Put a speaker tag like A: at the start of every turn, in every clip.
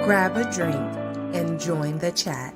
A: grab a drink, and join the chat.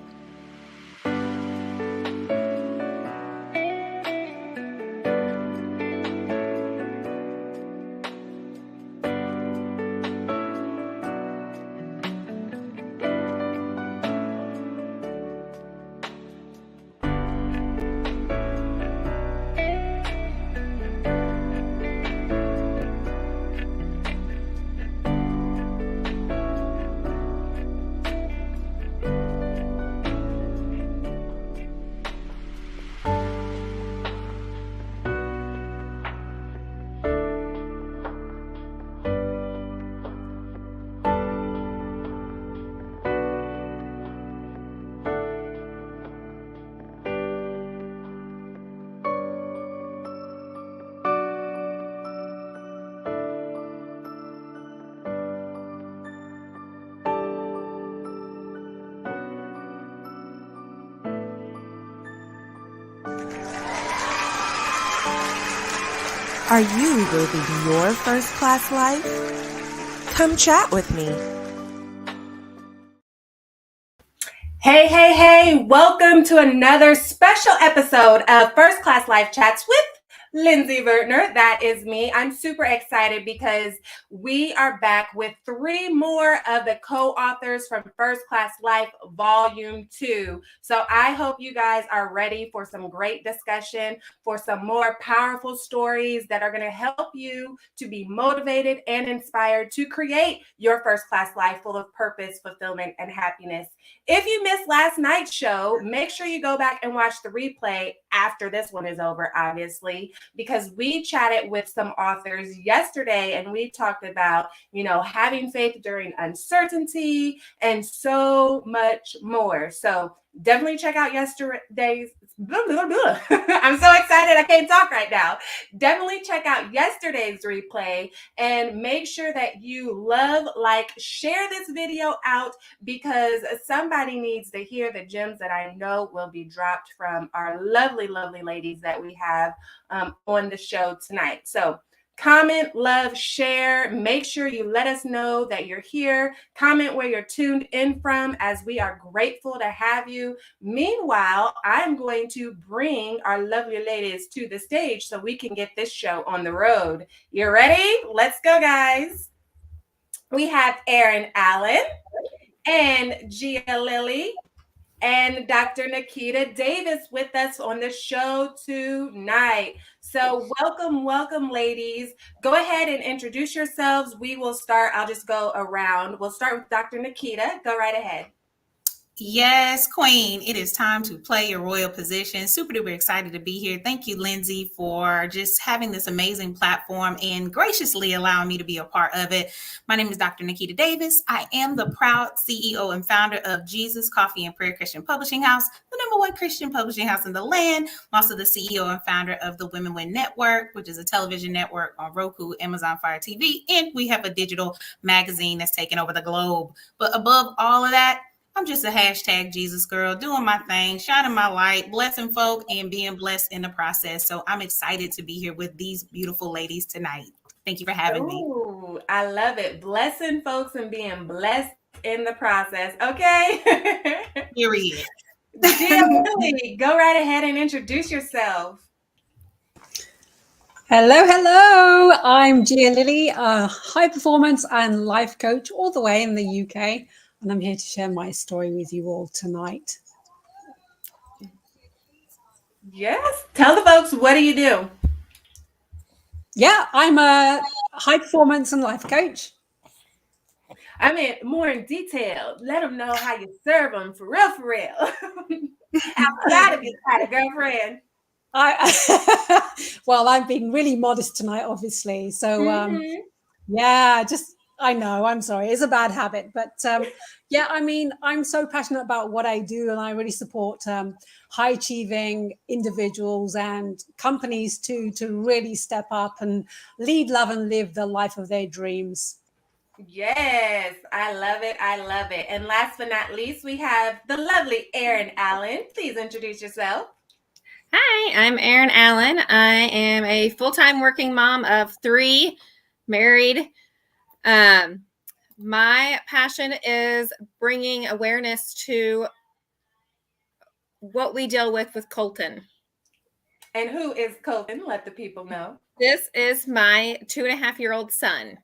A: Are you living your first-class life? Come chat with me.
B: Hey, welcome to another special episode of First Class Life Chats with Lindsay Vertner. That is me. I'm super excited because we are back with 3 more of the co-authors from First Class Life Volume 2. So I hope you guys are ready for some great discussion, for some more powerful stories that are going to help you to be motivated and inspired to create your first class life full of purpose, fulfillment, and happiness. If you missed last night's show, make sure you go back and watch the replay after this one is over, obviously, because we chatted with some authors yesterday and we talked about, having faith during uncertainty and so much more. So definitely check out yesterday's. I'm so excited I can't talk right now. Definitely check out yesterday's replay and make sure that you love, share this video out because somebody needs to hear the gems that I know will be dropped from our lovely, lovely ladies that we have on the show tonight. So comment, love, share. Make sure you let us know that you're here. Comment where you're tuned in from, as we are grateful to have you. Meanwhile, I'm going to bring our lovely ladies to the stage so we can get this show on the road. You ready? Let's go, guys. We have Erin Allen and Gia Lily and Dr. Nikita Davis with us on the show tonight. So welcome, ladies. Go ahead and introduce yourselves. We will start. I'll just go around. We'll start with Dr. Nikita. Go right ahead.
C: Yes, Queen. It is time to play your royal position. Super duper excited to be here. Thank you, Lindsay, for just having this amazing platform and graciously allowing me to be a part of it. My name is Dr. Nikita Davis. I am the proud CEO and founder of Jesus Coffee and Prayer Christian Publishing House, the #1 Christian publishing house in the land. I'm also the CEO and founder of the Women Win Network, which is a television network on Roku, Amazon Fire TV, and we have a digital magazine that's taken over the globe. But above all of that, I'm just a hashtag Jesus girl, doing my thing, shining my light, blessing folk, and being blessed in the process. So I'm excited to be here with these beautiful ladies tonight. Thank you for having me.
B: I love it. Blessing folks and being blessed in the process. Okay.
C: Period.
B: Gia Lily, go right ahead and introduce yourself.
D: Hello. I'm Gia Lily, a high performance and life coach all the way in the UK. And I'm here to share my story with you all tonight.
B: Yes. Tell the folks, what do you do?
D: Yeah, I'm a high performance and life coach.
B: I mean, more in detail. Let them know how you serve them for real. Outside of your kind of girlfriend.
D: Well, I'm being really modest tonight, obviously. So, I know, I'm sorry. It's a bad habit. But I'm so passionate about what I do, and I really support high achieving individuals and companies to really step up and lead, love, and live the life of their dreams.
B: Yes, I love it. And last but not least, we have the lovely Erin Allen. Please introduce yourself.
E: Hi, I'm Erin Allen. I am a full-time working mom of 3, married, My passion is bringing awareness to what we deal with Colton.
B: And who is Colton? Let the people know.
E: This is my 2.5-year-old son.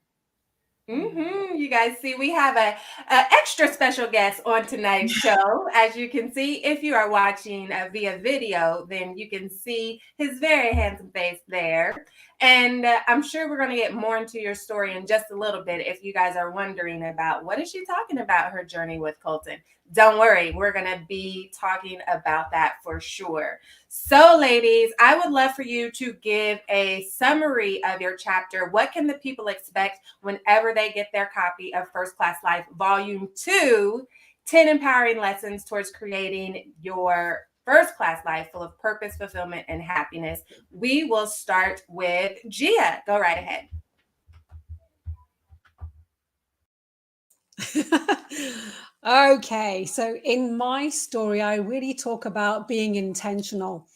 B: You guys see, we have a extra special guest on tonight's show. As you can see, if you are watching via video, then you can see his very handsome face there. And I'm sure we're going to get more into your story in just a little bit. If you guys are wondering about what is she talking about, her journey with Colton, don't worry, we're going to be talking about that for sure. So, ladies, I would love for you to give a summary of your chapter. What can the people expect whenever they get their copy of First Class Life Volume 2, 10 Empowering Lessons Towards Creating Your First Class Life Full of Purpose, Fulfillment, and Happiness? We will start with Gia. Go right ahead.
D: Okay, so in my story, I really talk about being intentional.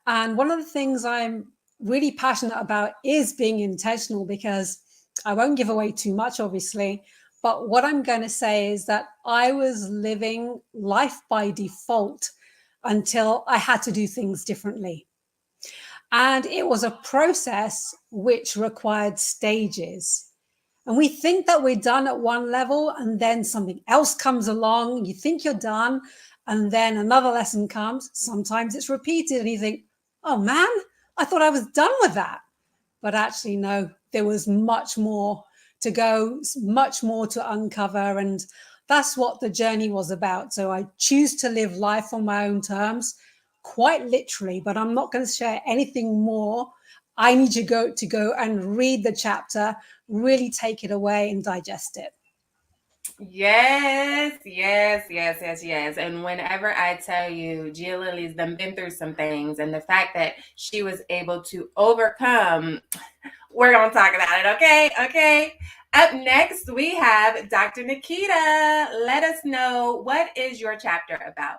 D: And one of the things I'm really passionate about is being intentional, because I won't give away too much, obviously. But what I'm going to say is that I was living life by default until I had to do things differently. And it was a process which required stages. And we think that we're done at one level, and then something else comes along. You think you're done, and then another lesson comes. Sometimes it's repeated, and you think, oh man, I thought I was done with that. But actually, no, there was much more to go, much more to uncover. And that's what the journey was about. So I choose to live life on my own terms, quite literally, but I'm not going to share anything more. I need you to go and read the chapter, really take it away and digest it.
B: Yes. And whenever I tell you, Gia Lily's been through some things, and the fact that she was able to overcome, we're going to talk about it, okay? Up next, we have Dr. Nikita. Let us know, what is your chapter about?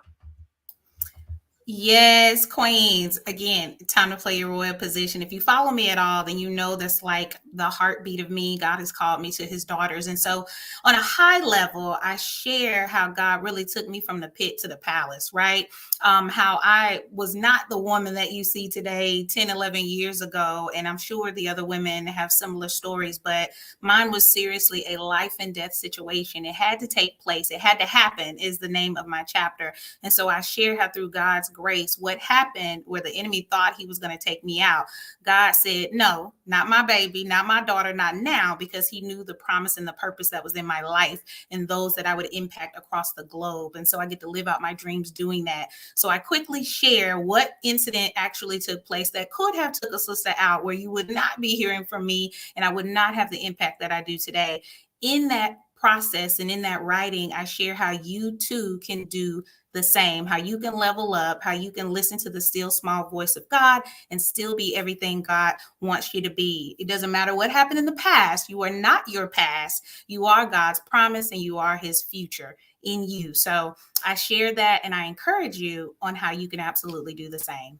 C: Yes, queens. Again, time to play your royal position. If you follow me at all, then you know that's like the heartbeat of me. God has called me to his daughters. And so on a high level, I share how God really took me from the pit to the palace, right? How I was not the woman that you see today 10, 11 years ago. And I'm sure the other women have similar stories, but mine was seriously a life and death situation. It had to take place. It had to happen is the name of my chapter. And so I share how through God's grace, what happened where the enemy thought he was going to take me out. God said, no, not my baby, not my daughter, not now, because he knew the promise and the purpose that was in my life and those that I would impact across the globe. And so I get to live out my dreams doing that. So I quickly share what incident actually took place that could have took a sister out, where you would not be hearing from me and I would not have the impact that I do today. In that process and in that writing, I share how you too can do the same, how you can level up, how you can listen to the still small voice of God and still be everything God wants you to be. It doesn't matter what happened in the past. You are not your past. You are God's promise and you are his future in you. So I share that and I encourage you on how you can absolutely do the same.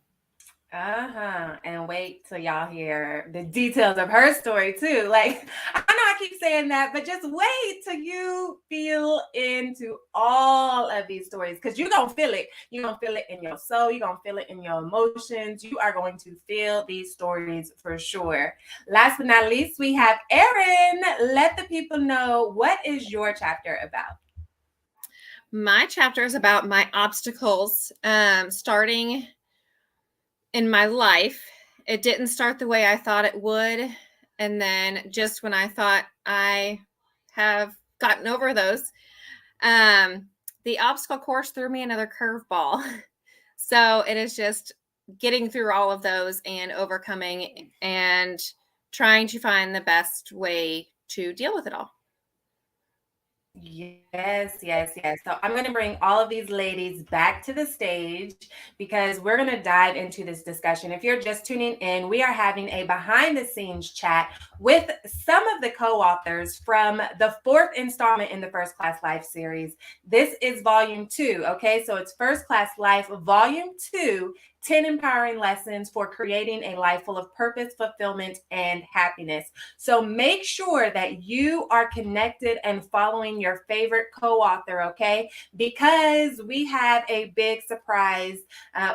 B: And wait till y'all hear the details of her story too. Like, I know I keep saying that, but just wait till you feel into all of these stories, because you're going to feel it. You're going to feel it in your soul. You're going to feel it in your emotions. You are going to feel these stories for sure. Last but not least, we have Erin. Let the people know, what is your chapter about?
E: My chapter is about my obstacles, starting in my life. It didn't start the way I thought it would. And then just when I thought I have gotten over those, the obstacle course threw me another curveball. So it is just getting through all of those and overcoming and trying to find the best way to deal with it all.
B: Yes. So I'm going to bring all of these ladies back to the stage, because we're going to dive into this discussion. If you're just tuning in, we are having a behind the scenes chat with some of the co-authors from the 4th installment in the First Class Life series. This is volume 2. Okay, so it's First Class Life volume 2, 10 empowering lessons for creating a life full of purpose, fulfillment, and happiness. So make sure that you are connected and following your favorite co-author, okay? Because we have a big surprise.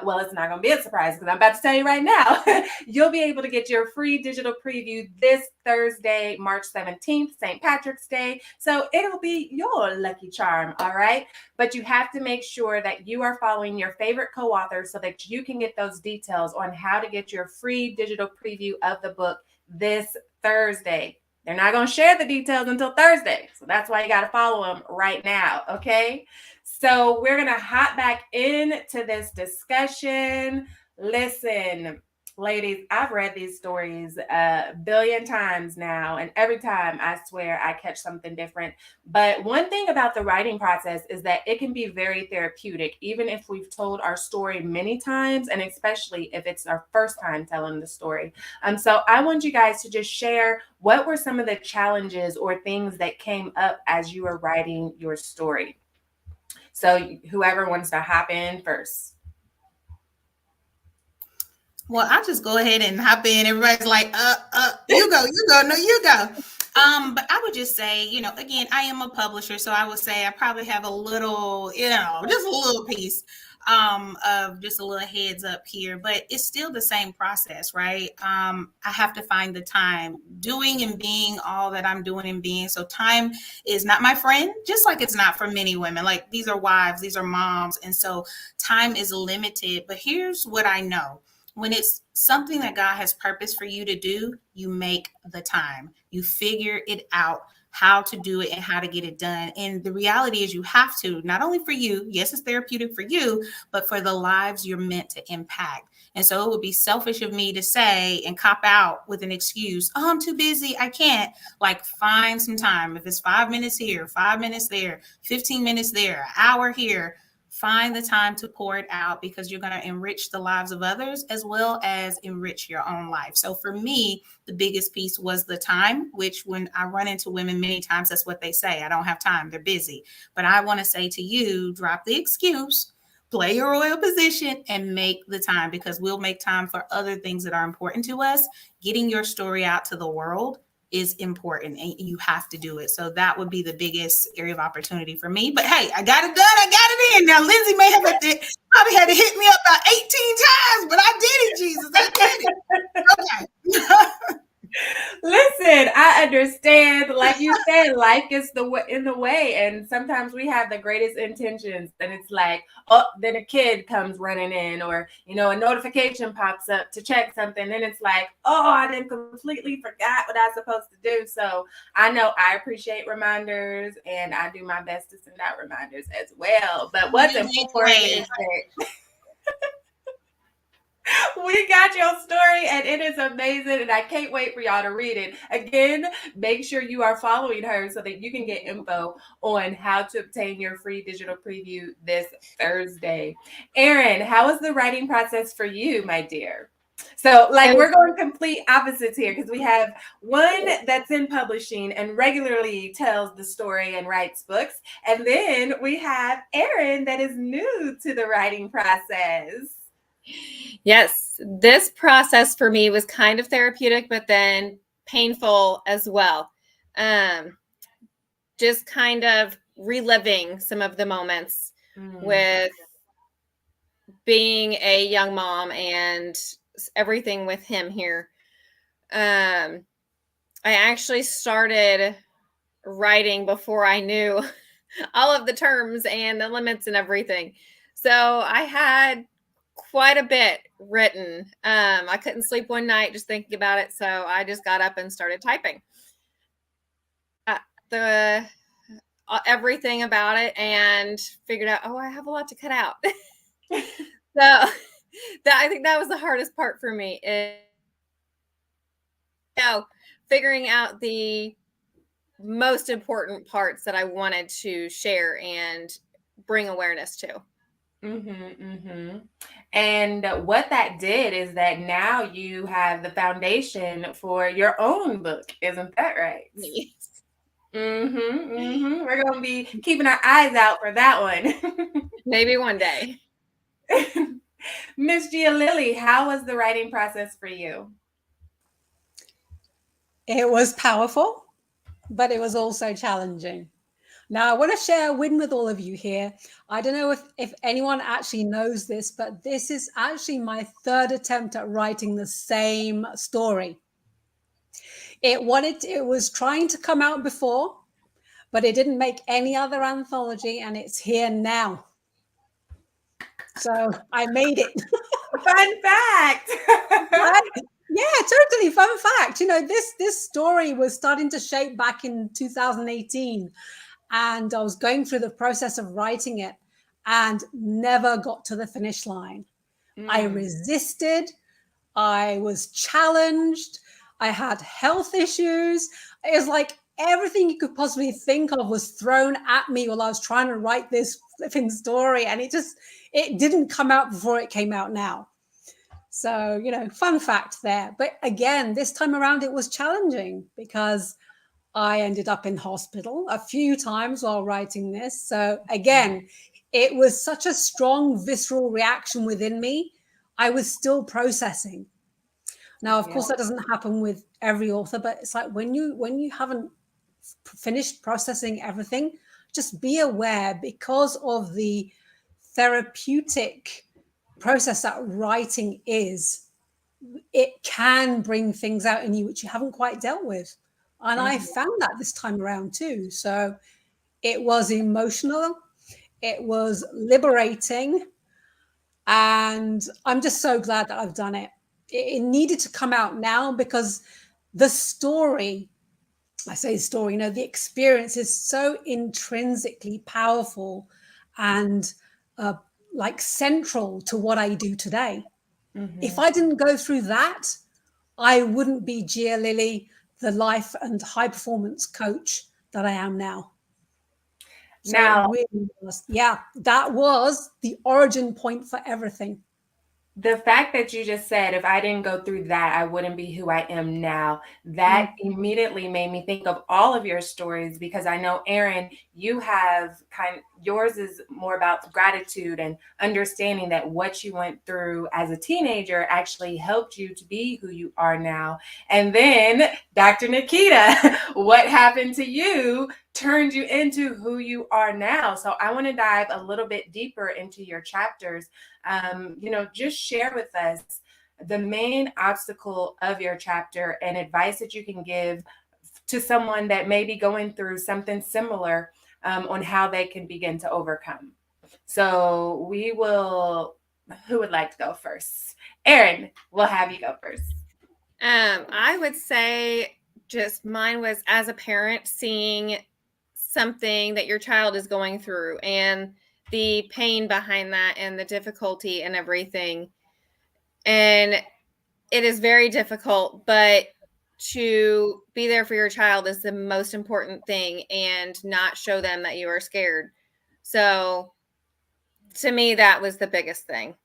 B: Well, it's not going to be a surprise because I'm about to tell you right now. You'll be able to get your free digital preview this Thursday, March 17th, St. Patrick's Day. So it'll be your lucky charm, all right? But you have to make sure that you are following your favorite co-author so that you can get those details on how to get your free digital preview of the book this Thursday. They're not going to share the details until Thursday. So that's why you got to follow them right now, okay? So we're going to hop back into this discussion. Listen, ladies, I've read these stories a billion times now, and every time I swear I catch something different. But one thing about the writing process is that it can be very therapeutic, even if we've told our story many times, and especially if it's our first time telling the story. So I want you guys to just share what were some of the challenges or things that came up as you were writing your story. So whoever wants to hop in first.
C: Well, I'll just go ahead and hop in. Everybody's like, you go, no, you go. But I would just say, again, I am a publisher, so I would say I probably have a little, just a little piece of just a little heads up here, but it's still the same process, right? I have to find the time doing and being all that I'm doing and being. So time is not my friend, just like it's not for many women. Like these are wives, these are moms. And so time is limited, but here's what I know. When it's something that God has purpose for you to do, you make the time. You figure it out how to do it and how to get it done. And the reality is you have to, not only for you, yes, it's therapeutic for you, but for the lives you're meant to impact. And so it would be selfish of me to say and cop out with an excuse, oh, I'm too busy, I can't. Like find some time. If it's 5 minutes here, 5 minutes there, 15 minutes there, an hour here, find the time to pour it out because you're going to enrich the lives of others as well as enrich your own life. So for me, the biggest piece was the time, which when I run into women many times, that's what they say. I don't have time. They're busy. But I want to say to you, drop the excuse, play your royal position and make the time because we'll make time for other things that are important to us. Getting your story out to the world is important and you have to do it. So that would be the biggest area of opportunity for me. But hey, I got it done. I got it in. Now, Lindsay may have probably had to hit me up about 18 times, but I did it, Jesus. I did it. Okay.
B: Listen, I understand. Like you said, life gets in the way, and sometimes we have the greatest intentions, and it's like, oh, then a kid comes running in, or a notification pops up to check something, and it's like, oh, I didn't completely forgot what I was supposed to do. So I know I appreciate reminders, and I do my best to send out reminders as well. But what's important is that we got your story and it is amazing and I can't wait for y'all to read it. Again, make sure you are following her so that you can get info on how to obtain your free digital preview this Thursday. Erin, how was the writing process for you, my dear? So we're going complete opposites here because we have one that's in publishing and regularly tells the story and writes books. And then we have Erin that is new to the writing process.
E: Yes, this process for me was kind of therapeutic, but then painful as well. Just kind of reliving some of the moments with being a young mom and everything with him here. I actually started writing before I knew all of the terms and the limits and everything. So I had quite a bit written. I couldn't sleep one night just thinking about it. So I just got up and started typing everything about it and figured out, I have a lot to cut out. So I think that was the hardest part for me. Figuring out the most important parts that I wanted to share and bring awareness to.
B: And what that did is that now you have the foundation for your own book. Isn't that right?
E: Yes.
B: We're going to be keeping our eyes out for that one.
E: Maybe one day.
B: Miss Gia Lily, how was the writing process for you?
D: It was powerful, but it was also challenging. Now, I want to share a win with all of you here. I don't know if anyone actually knows this, but this is actually my third attempt at writing the same story. It was trying to come out before, but it didn't make any other anthology, and it's here now. So I made it.
B: Fun fact.
D: Yeah, totally. Fun fact. This story was starting to shape back in 2018, and I was going through the process of writing it and never got to the finish line. I resisted. I was challenged. I had health issues. It was like everything you could possibly think of was thrown at me while I was trying to write this flipping story. And it didn't come out before it came out now. So, fun fact there. But again, this time around, it was challenging because I ended up in hospital a few times while writing this. So again, it was such a strong visceral reaction within me. I was still processing. Now, of course, that doesn't happen with every author, but it's like when you haven't finished processing everything, just be aware, because of the therapeutic process that writing is, it can bring things out in you which you haven't quite dealt with. And I found that this time around too. So it was emotional, it was liberating, and I'm just so glad that I've done it. It needed to come out now because the story, I say story, the experience is so intrinsically powerful and like central to what I do today. If I didn't go through that, I wouldn't be Gia Lily, the life and high performance coach that I am now. So
B: Now,
D: it really was, that was the origin point for everything.
B: the fact that you just said, if I didn't go through that, I wouldn't be who I am now, that immediately made me think of all of your stories, because I know, Erin, you have yours is more about gratitude and understanding that what you went through as a teenager actually helped you to be who you are now. And then Dr. Nikita, what happened to you turned you into who you are now. So I want to dive a little bit deeper into your chapters. Just share with us the main obstacle of your chapter and advice that you can give to someone that may be going through something similar, on how they can begin to overcome. So who would like to go first? Erin, we'll have you go first.
E: I would say just mine was, as a parent, seeing something that your child is going through and the pain behind that and the difficulty and everything. And it is very difficult, but to be there for your child is the most important thing, and not show them that you are scared. So to me, that was the biggest thing.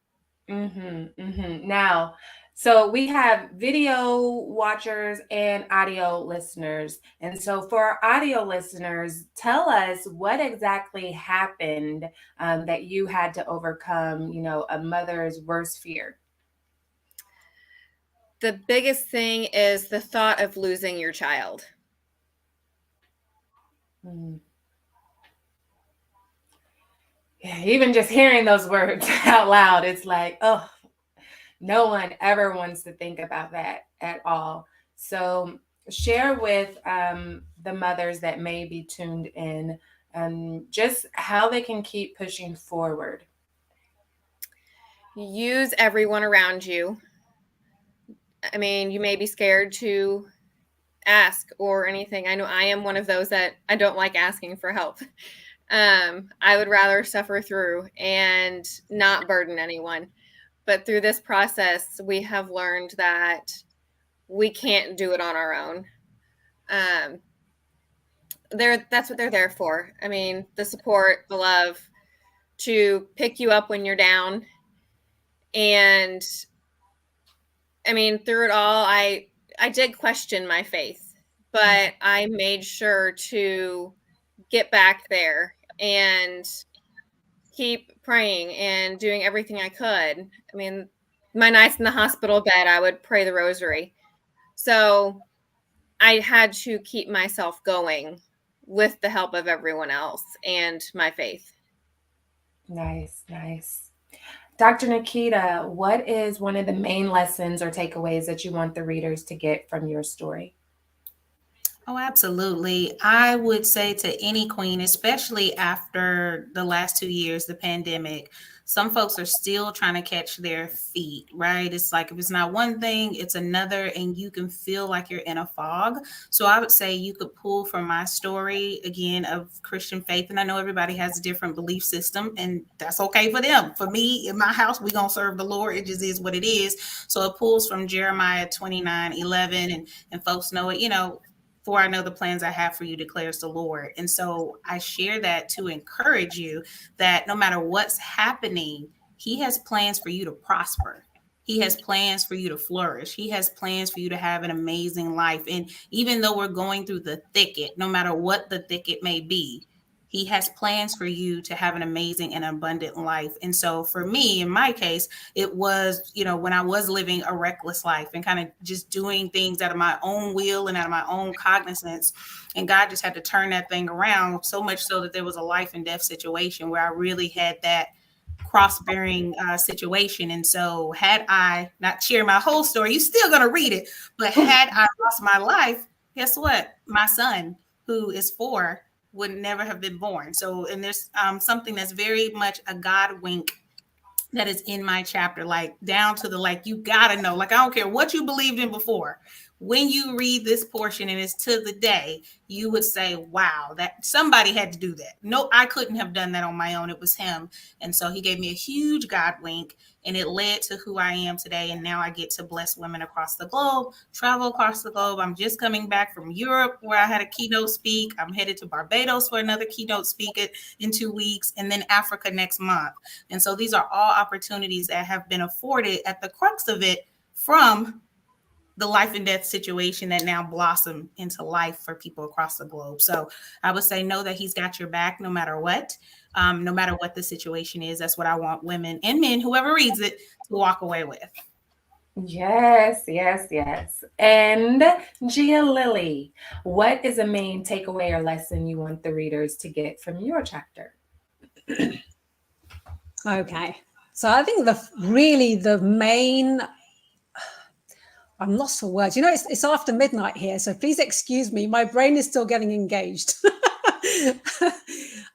B: Now, so we have video watchers and audio listeners. And so for our audio listeners, tell us what exactly happened, that you had to overcome, a mother's worst fear.
E: The biggest thing is the thought of losing your child.
B: Yeah, even just hearing those words out loud, it's like, oh, no one ever wants to think about that at all. So share with the mothers that may be tuned in, just how they can keep pushing forward.
E: Use everyone around you. I mean, you may be scared to ask or anything. I know I am one of those that I don't like asking for help. I would rather suffer through and not burden anyone. But through this process, we have learned that we can't do it on our own. That's what they're there for. I mean, the support, the love, to pick you up when you're down. And I mean, through it all, I did question my faith, but I made sure to get back there and keep praying and doing everything I could. I mean, my nights in the hospital bed, I would pray the rosary. So I had to keep myself going with the help of everyone else and my faith.
B: Nice, nice. Dr. Nikita, what is one of the main lessons or takeaways that you want the readers to get from your story?
C: Oh, absolutely. I would say to any queen, especially after the last 2 years, the pandemic, some folks are still trying to catch their feet, right? It's like if it's not one thing, it's another, and you can feel like you're in a fog. So I would say you could pull from my story again of Christian faith. And I know everybody has a different belief system, and that's okay for them. For me, in my house, we're going to serve the Lord. It just is what it is. So it pulls from Jeremiah 29:11, and folks know it, for I know the plans I have for you, declares the Lord. And so I share that to encourage you that no matter what's happening, He has plans for you to prosper. He has plans for you to flourish. He has plans for you to have an amazing life. And even though we're going through the thicket, no matter what the thicket may be, He has plans for you to have an amazing and abundant life. And so for me, in my case, it was, when I was living a reckless life and kind of just doing things out of my own will and out of my own cognizance. And God just had to turn that thing around, so much so that there was a life and death situation where I really had that cross-bearing situation. And so had I not shared my whole story, you're still going to read it, but had I lost my life, guess what? My son, who is 4, would never have been born. So, and there's something that's very much a God wink that is in my chapter, like down to the, like, you gotta know, like, I don't care what you believed in before. When you read this portion and it's to the day, you would say, wow, that somebody had to do that. No, I couldn't have done that on my own. It was Him. And so He gave me a huge God wink, and it led to who I am today. And now I get to bless women across the globe, travel across the globe. I'm just coming back from Europe where I had a keynote speak. I'm headed to Barbados for another keynote speak in 2 weeks, and then Africa next month. And so these are all opportunities that have been afforded at the crux of it from the life and death situation that now blossom into life for people across the globe. So I would say, know that He's got your back no matter what, no matter what the situation is. That's what I want women and men, whoever reads it, to walk away with.
B: Yes, yes, yes. And Gia Lily, what is a main takeaway or lesson you want the readers to get from your chapter?
D: Okay. So I think the main, I'm lost for words. It's after midnight here, so please excuse me. My brain is still getting engaged.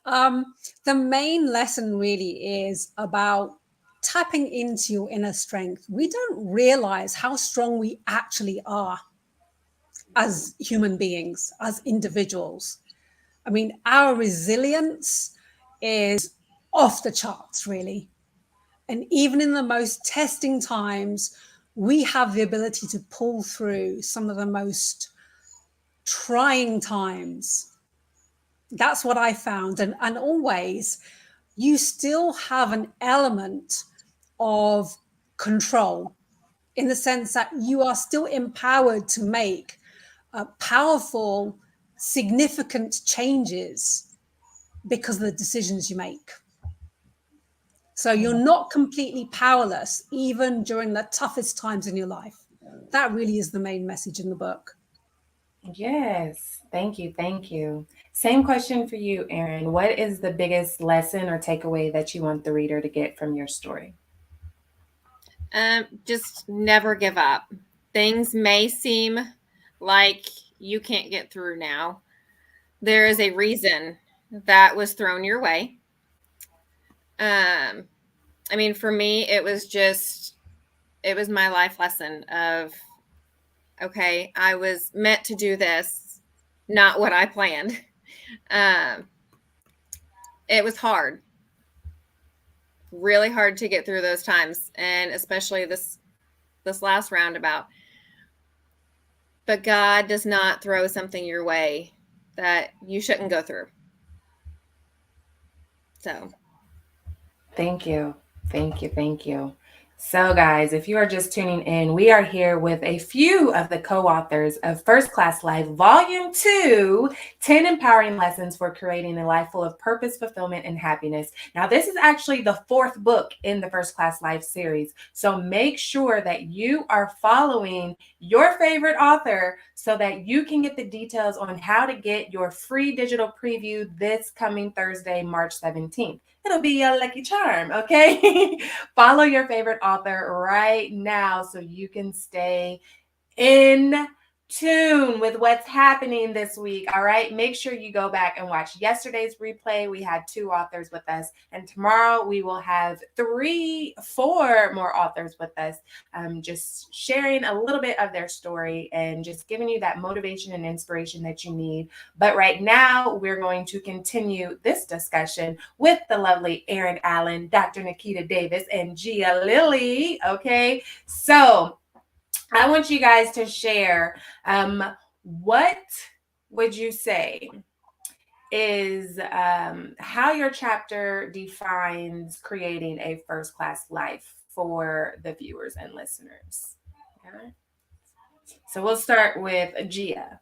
D: The main lesson really is about tapping into your inner strength. We don't realize how strong we actually are as human beings, as individuals. I mean, our resilience is off the charts, really. And even in the most testing times, we have the ability to pull through some of the most trying times. That's what I found. And always, you still have an element of control in the sense that you are still empowered to make powerful, significant changes because of the decisions you make. So you're not completely powerless, even during the toughest times in your life. That really is the main message in the book.
B: Yes, thank you, thank you. Same question for you, Erin. What is the biggest lesson or takeaway that you want the reader to get from your story?
E: Just never give up. Things may seem like you can't get through now. There is a reason that was thrown your way. I mean, for me, it was my life lesson of, okay, I was meant to do this, not what I planned. It was hard, really hard to get through those times, and especially this last roundabout. But God does not throw something your way that you shouldn't go through. So
B: Thank you. Thank you. Thank you. So, guys, if you are just tuning in, we are here with a few of the co-authors of First Class Life, Volume 2, 10 Empowering Lessons for Creating a Life Full of Purpose, Fulfillment, and Happiness. Now, this is actually the 4th book in the First Class Life series. So make sure that you are following your favorite author so that you can get the details on how to get your free digital preview this coming Thursday, March 17th. It'll be your lucky charm, okay? Follow your favorite author right now so you can stay in tune with what's happening this week. All right. Make sure you go back and watch yesterday's replay. We had 2 authors with us, and tomorrow we will have 4 more authors with us, just sharing a little bit of their story and just giving you that motivation and inspiration that you need. But right now, we're going to continue this discussion with the lovely Erin Allen, Dr. Nikita Davis, and Gia Lilly. Okay. So I want you guys to share what would you say is how your chapter defines creating a first class life for the viewers and listeners. Okay. So we'll start with Gia.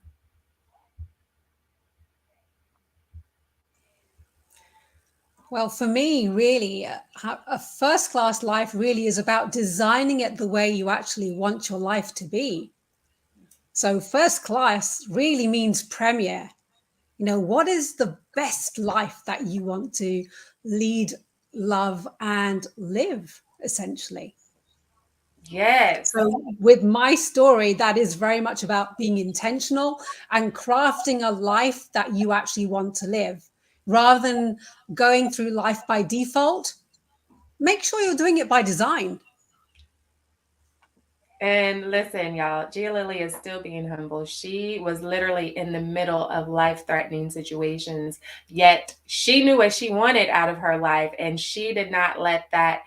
D: Well, for me, really, a first class life really is about designing it the way you actually want your life to be. So, first class really means premier. You know, what is the best life that you want to lead, love, and live, essentially?
B: Yes.
D: So, with my story, that is very much about being intentional and crafting a life that you actually want to live rather than going through life by default. Make sure you're doing it by design.
B: And listen, y'all, Gia Lilly is still being humble. She was literally in the middle of life-threatening situations, yet she knew what she wanted out of her life, and she did not let that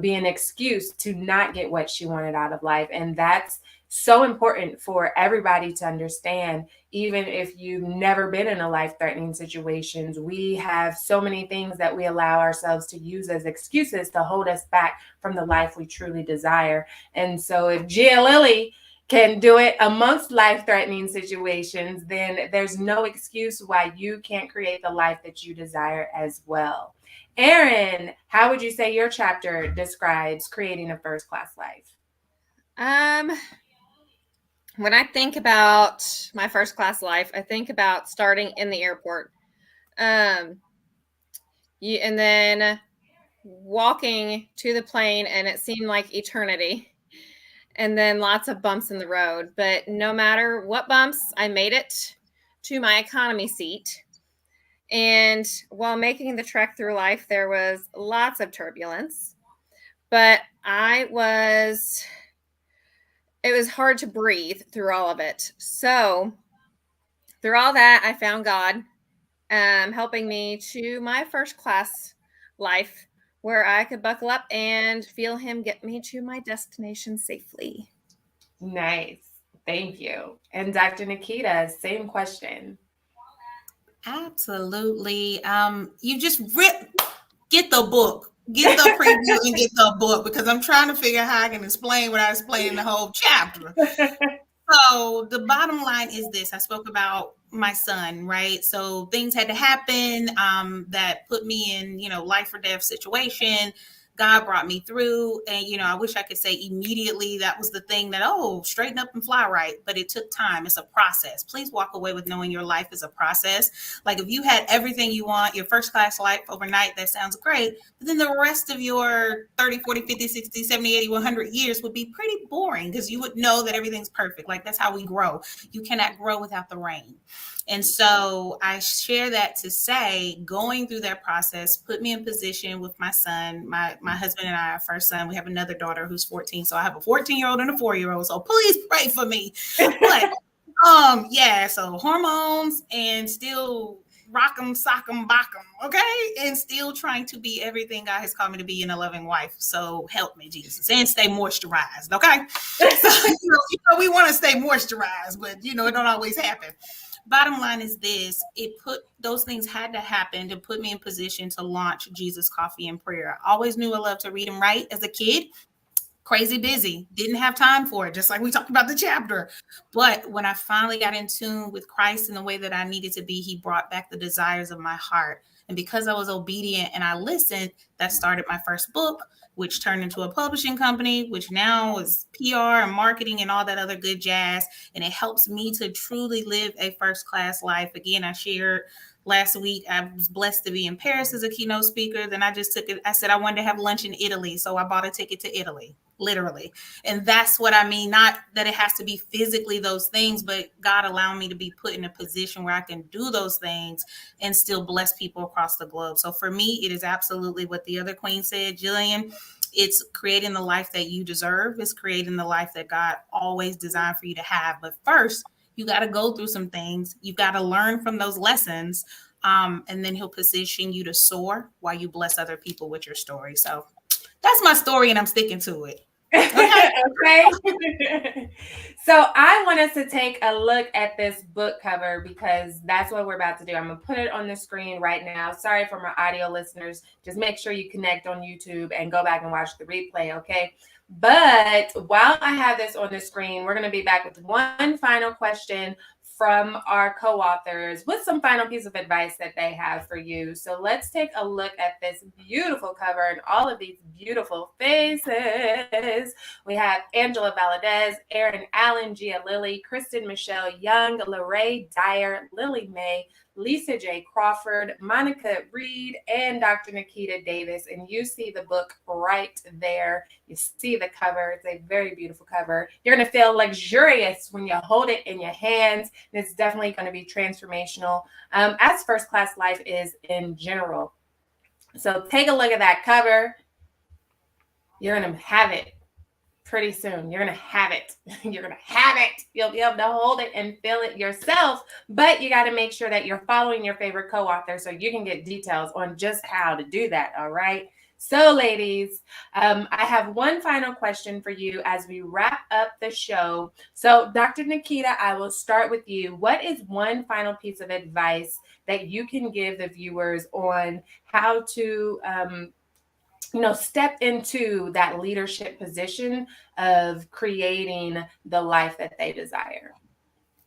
B: be an excuse to not get what she wanted out of life. And that's so important for everybody to understand. Even if you've never been in a life-threatening situations, we have so many things that we allow ourselves to use as excuses to hold us back from the life we truly desire. And so if Gia Lilly can do it amongst life-threatening situations, then there's no excuse why you can't create the life that you desire as well. Erin, how would you say your chapter describes creating a first-class life?
E: When I think about my first class life, I think about starting in the airport. And then walking to the plane, and it seemed like eternity. And then lots of bumps in the road. But no matter what bumps, I made it to my economy seat. And while making the trek through life, there was lots of turbulence. But it was hard to breathe through all of it. So through all that, I found God helping me to my first class life where I could buckle up and feel him get me to my destination safely.
B: Nice. Thank you. And Dr. Nikita, same question.
C: Absolutely. You just get the book. Get the preview and get the book, because I'm trying to figure out how I can explain without explaining the whole chapter. So the bottom line is this. I spoke about my son, right? So things had to happen that put me in, life or death situation. God brought me through. And, I wish I could say immediately that was the thing that, straighten up and fly right. But it took time. It's a process. Please walk away with knowing your life is a process. Like if you had everything you want, your first class life overnight, that sounds great. But then the rest of your 30, 40, 50, 60, 70, 80, 100 years would be pretty boring because you would know that everything's perfect. Like that's how we grow. You cannot grow without the rain. And so I share that to say, going through that process put me in position with my son. My husband and I, our first son, we have another daughter who's 14. So I have a 14-year-old and a 4-year-old. So please pray for me. But so hormones and still rock 'em, sock 'em, bock 'em, okay? And still trying to be everything God has called me to be in a loving wife. So help me, Jesus, and stay moisturized, okay? So, we want to stay moisturized, but it don't always happen. Bottom line is this: those things had to happen to put me in position to launch Jesus Coffee and Prayer. I always knew I loved to read and write as a kid. crazy busy, didn't have time for it, just like we talked about the chapter. But when I finally got in tune with Christ in the way that I needed to be, he brought back the desires of my heart. And because I was obedient and I listened, that started my first book, which turned into a publishing company, which now is PR and marketing and all that other good jazz. And it helps me to truly live a first class life. Again, I shared last week, I was blessed to be in Paris as a keynote speaker. Then I just took it. I said I wanted to have lunch in Italy. So I bought a ticket to Italy, literally. And that's what I mean. Not that it has to be physically those things, but God allowed me to be put in a position where I can do those things and still bless people across the globe. So for me, it is absolutely what the other queen said, Jillian. It's creating the life that you deserve. It's creating the life that God always designed for you to have. But first, you got to go through some things. You got to learn from those lessons. And then he'll position you to soar while you bless other people with your story. So that's my story, and I'm sticking to it.
B: Okay. So I want us to take a look at this book cover because that's what we're about to do. I'm going to put it on the screen right now. Sorry for my audio listeners. Just make sure you connect on YouTube and go back and watch the replay, okay? But while I have this on the screen, we're going to be back with one final question from our co-authors with some final piece of advice that they have for you. So let's take a look at this beautiful cover and all of these beautiful faces. We have Angela Valadez, Erin Allen, Gia Lilly, Kristen Michelle Young, Lorraine Dyer, Lily May, Lisa J. Crawford, Monica Reed, and Dr. Nikita Davis. And you see the book right there. You see the cover. It's a very beautiful cover. You're going to feel luxurious when you hold it in your hands. And it's definitely going to be transformational, as First Class Life is in general. So take a look at that cover. You're going to have it pretty soon. You're going to have it. You're going to have it. You'll be able to hold it and feel it yourself, but you got to make sure that you're following your favorite co-author so you can get details on just how to do that. All right. So ladies, I have one final question for you as we wrap up the show. So Dr. Nikita, I will start with you. What is one final piece of advice that you can give the viewers on how to, step into that leadership position of creating the life that they desire?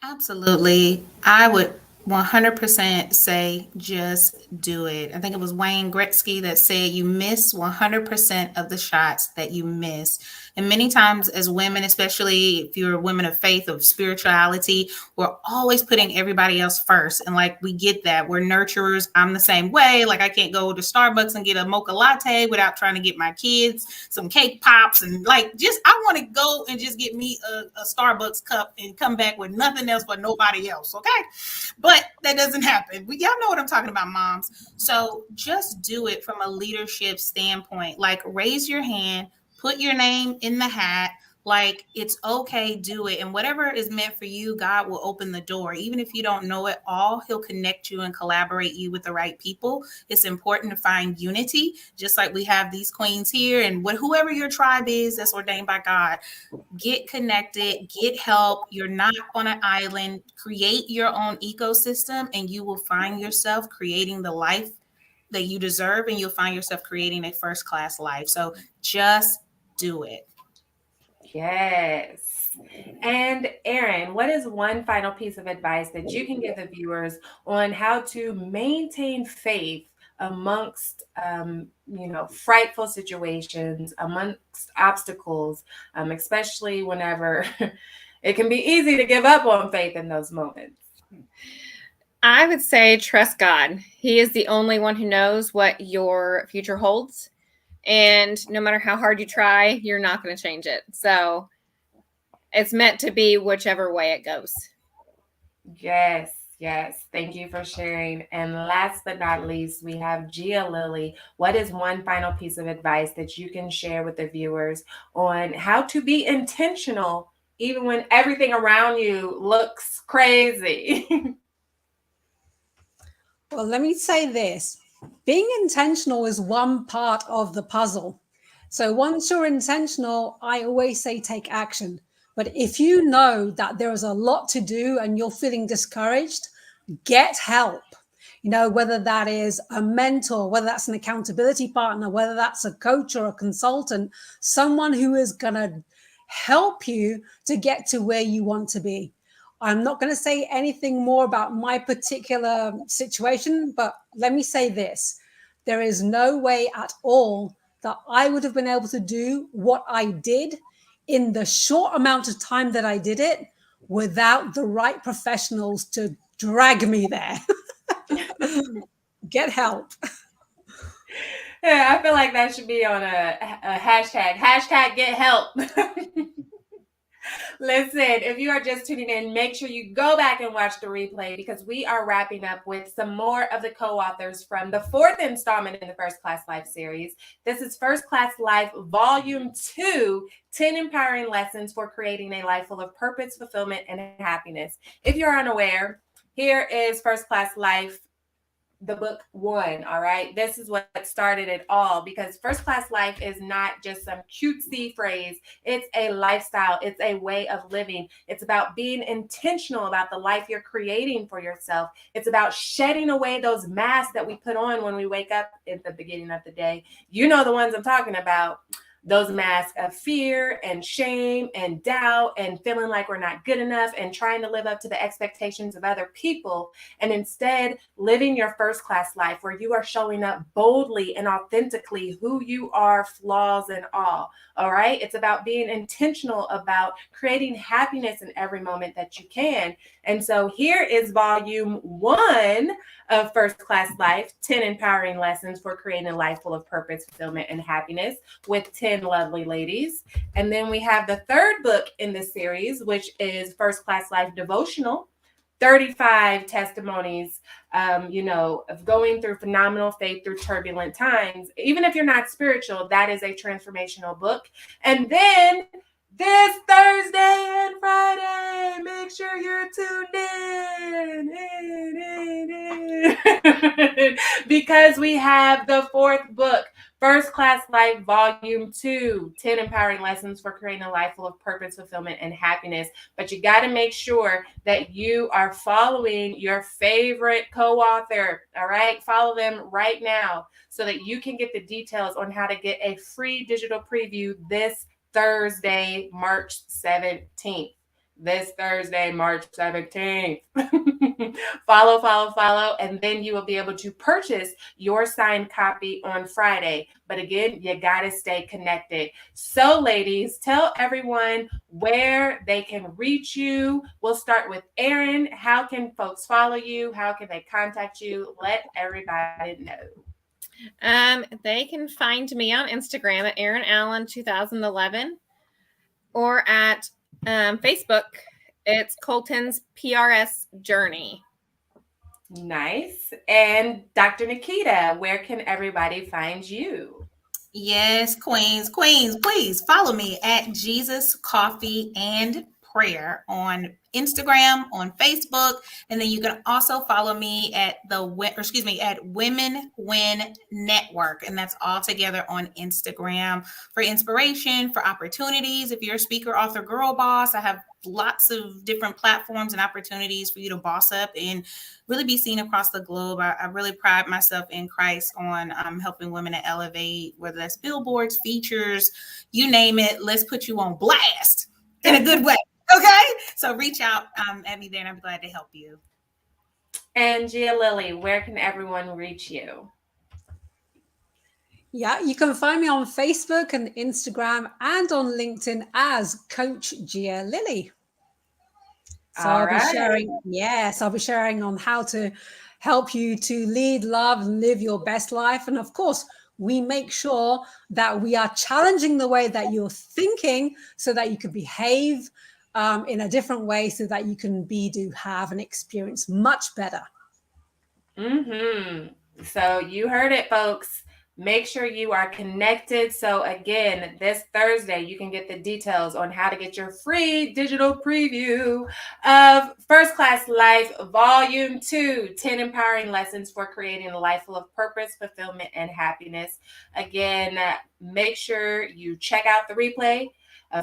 C: Absolutely. I would 100% say just do it. I think it was Wayne Gretzky that said you miss 100% of the shots that you miss. And many times as women, especially if you're women of faith, of spirituality, we're always putting everybody else first. And like, we get that. We're nurturers. I'm the same way. Like, I can't go to Starbucks and get a mocha latte without trying to get my kids some cake pops. And like, I want to go and just get me a Starbucks cup and come back with nothing else but nobody else. Okay. But that doesn't happen. Y'all know what I'm talking about, moms. So just do it from a leadership standpoint. Like, raise your hand, put your name in the hat. Like, it's okay, do it. And whatever is meant for you, God will open the door. Even if you don't know it all, he'll connect you and collaborate you with the right people. It's important to find unity, just like we have these queens here. And whoever your tribe is that's ordained by God, get connected, get help. You're not on an island. Create your own ecosystem, and you will find yourself creating the life that you deserve, and you'll find yourself creating a first-class life. So just do it.
B: Yes. And Erin, what is one final piece of advice that you can give the viewers on how to maintain faith amongst, frightful situations, amongst obstacles, especially whenever it can be easy to give up on faith in those moments?
E: I would say trust God. He is the only one who knows what your future holds. And no matter how hard you try, you're not going to change it. So it's meant to be whichever way it goes.
B: Yes. Thank you for sharing. And last but not least, we have Gia Lilly. What is one final piece of advice that you can share with the viewers on how to be intentional even when everything around you looks crazy?
D: Well, let me say this. Being intentional is one part of the puzzle. So once you're intentional, I always say take action. But if you know that there is a lot to do and you're feeling discouraged, get help. whether that is a mentor, whether that's an accountability partner, whether that's a coach or a consultant, someone who is going to help you to get to where you want to be. I'm not going to say anything more about my particular situation, but let me say this. There is no way at all that I would have been able to do what I did in the short amount of time that I did it without the right professionals to drag me there. Get help.
B: Yeah, I feel like that should be on a hashtag get help. Listen, if you are just tuning in, make sure you go back and watch the replay because we are wrapping up with some more of the co-authors from the fourth installment in the First Class Life series. This is First Class Life Volume 2, 10 Empowering Lessons for Creating a Life Full of Purpose, Fulfillment, and Happiness. If you're unaware, here is First Class Life, the book 1. All right. This is what started it all, because First Class Life is not just some cutesy phrase. It's a lifestyle. It's a way of living. It's about being intentional about the life you're creating for yourself. It's about shedding away those masks that we put on when we wake up at the beginning of the day. You know the ones I'm talking about. Those masks of fear and shame and doubt and feeling like we're not good enough and trying to live up to the expectations of other people, and instead living your first class life where you are showing up boldly and authentically who you are, flaws and all. All right. It's about being intentional about creating happiness in every moment that you can. And so here is volume 1 of First Class Life, 10 Empowering Lessons for Creating a Life Full of Purpose, Fulfillment, and Happiness, with 10 lovely ladies. And then we have the third book in this series, which is First Class Life Devotional, 35 testimonies, of going through phenomenal faith through turbulent times. Even if you're not spiritual, that is a transformational book. And then this Thursday and Friday, make sure you're tuned in. Because we have the fourth book, First Class Life Volume 2, 10 Empowering Lessons for Creating a Life Full of Purpose, Fulfillment, and Happiness. But you got to make sure that you are following your favorite co-author, all right? Follow them right now so that you can get the details on how to get a free digital preview this Thursday, March 17th. This Thursday, March 17th. Follow, and then you will be able to purchase your signed copy on Friday. But again, you got to stay connected. So ladies, tell everyone where they can reach you. We'll start with Erin. How can folks follow you? How can they contact you? Let everybody know.
E: They can find me on Instagram at Erin Allen 2011 or at Facebook. It's Colton's PRS Journey.
B: Nice. And Dr. Nikita, where can everybody find you?
C: Yes, queens, please follow me at Jesus Coffee and Prayer on Instagram, on Facebook, and then you can also follow me at Women Win Network, and that's all together on Instagram for inspiration, for opportunities. If you're a speaker, author, girl boss, I have lots of different platforms and opportunities for you to boss up and really be seen across the globe. I really pride myself in Christ on helping women to elevate, whether that's billboards, features, you name it. Let's put you on blast in a good way. Okay, so reach out at me there, and I'm glad to help you.
B: And Gia Lily, where can everyone reach you?
D: Yeah, you can find me on Facebook and Instagram and on LinkedIn as Coach Gia Lily. So I'll be sharing on how to help you to lead, love, and live your best life. And of course, we make sure that we are challenging the way that you're thinking so that you can behave in a different way so that you can be, do, have, and experience much better.
B: So you heard it, folks. Make sure you are connected. So again, this Thursday, you can get the details on how to get your free digital preview of First Class Life Volume 2, 10 Empowering Lessons for Creating a Life Full of Purpose, Fulfillment, and Happiness. Again, make sure you check out the replay.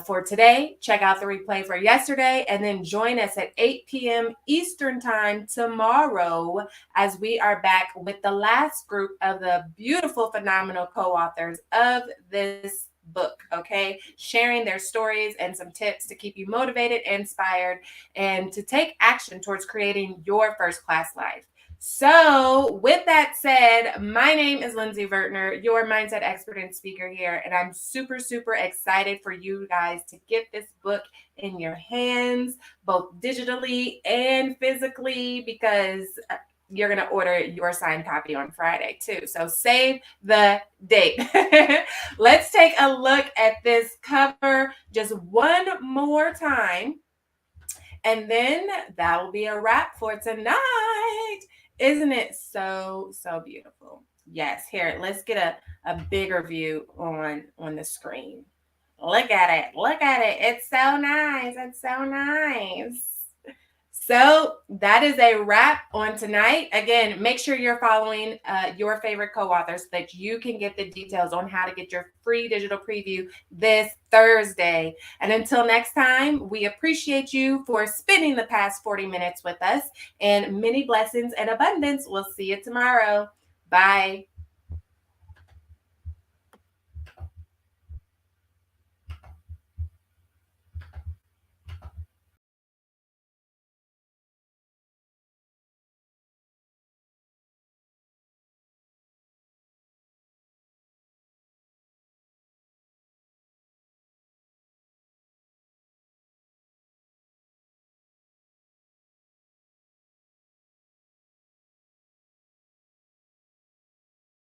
B: for today. Check out the replay for yesterday, and then join us at 8 p.m. Eastern Time tomorrow as we are back with the last group of the beautiful, phenomenal co-authors of this book, okay? Sharing their stories and some tips to keep you motivated, inspired, and to take action towards creating your first class life. So with that said, my name is Lindsay Vertner, your mindset expert and speaker here, and I'm super, super excited for you guys to get this book in your hands, both digitally and physically, because you're going to order your signed copy on Friday too. So save the date. Let's take a look at this cover just one more time. And then that will be a wrap for tonight. Isn't it so, so beautiful? Yes, here, let's get a bigger view on the screen. Look at it. Look at it. It's so nice. It's so nice. So that is a wrap on tonight. Again, make sure you're following your favorite co-authors so that you can get the details on how to get your free digital preview this Thursday. And until next time, we appreciate you for spending the past 40 minutes with us, and many blessings and abundance. We'll see you tomorrow. Bye.